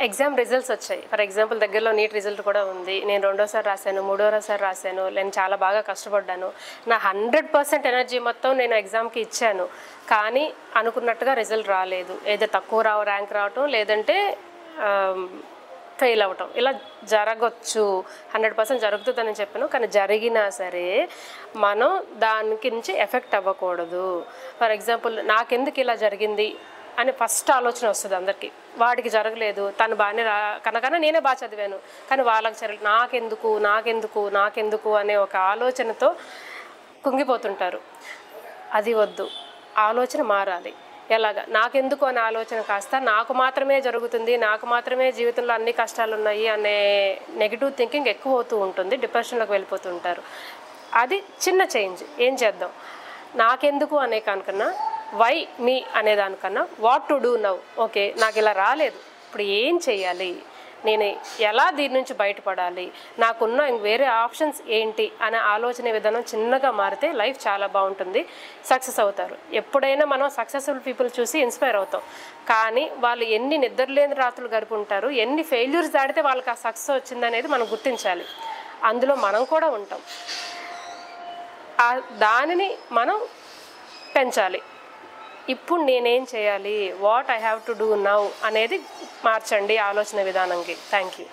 Exam results వచ్చాయి. For example దగ్గరలో neat result కూడా ఉంది. నేను రెండోసారి రాశాను, మూడోసారి రాశాను. నేను చాలా బాగా కష్టపడ్డాను. నా 100% ఎనర్జీ మొత్తం నేను ఎగ్జామ్కి ఇచ్చాను. కానీ అనుకున్నట్టుగా రిజల్ట్ రాలేదు. ఏదో తక్కువ ర్యాంక్ రావటం, లేదంటే ఫెయిల్ అవ్వటం, ఇలా జరగచ్చు. 100% జరుగుతుందని చెప్పాను. కానీ జరిగినా సరే మనం దానికి నుంచి ఎఫెక్ట్ అవ్వకూడదు. ఫర్ ఎగ్జాంపుల్ నాకెందుకు ఇలా జరిగింది అని ఫస్ట్ ఆలోచన వస్తుంది అందరికీ. వాడికి జరగలేదు, తను బాగానే కనుకన్నా నేనే బాగా చదివాను, కానీ వాళ్ళకి జరగలేదు, నాకెందుకు అనే ఒక ఆలోచనతో కుంగిపోతుంటారు. అది వద్దు, ఆలోచన మారాలి. ఎలాగా? నాకెందుకు అనే ఆలోచన కాస్త నాకు మాత్రమే జరుగుతుంది, నాకు మాత్రమే జీవితంలో అన్ని కష్టాలు ఉన్నాయి అనే నెగిటివ్ థింకింగ్ ఎక్కువ అవుతూ ఉంటుంది. డిప్రెషన్లోకి వెళ్ళిపోతూ ఉంటారు. అది చిన్న చేంజ్. ఏం చేద్దాం? నాకెందుకు అనే కనుకన్నా వై మీ అనే దానికన్నా what to do now. Okay, నాకు ఇలా రాలేదు, ఇప్పుడు ఏం చేయాలి, నేను ఎలా దీని నుంచి బయటపడాలి, నాకున్న వేరే ఆప్షన్స్ ఏంటి అనే ఆలోచన విధానం చిన్నగా మారితే లైఫ్ చాలా బాగుంటుంది. సక్సెస్ అవుతారు. ఎప్పుడైనా మనం సక్సెస్ఫుల్ పీపుల్ చూసి ఇన్స్పైర్ అవుతాం. కానీ వాళ్ళు ఎన్ని నిద్రలేని రాత్రులు గడిపి ఉంటారు, ఎన్ని ఫెయిల్యూర్స్ దాటితే వాళ్ళకి ఆ సక్సెస్ వచ్చిందనేది మనం గుర్తించాలి. అందులో మనం కూడా ఉంటాం. దానిని మనం పెంచాలి. ఇప్పుడు నేనేం చేయాలి, what I have to do now అనేది మార్చండి ఆలోచన విధానంకి. Thank you.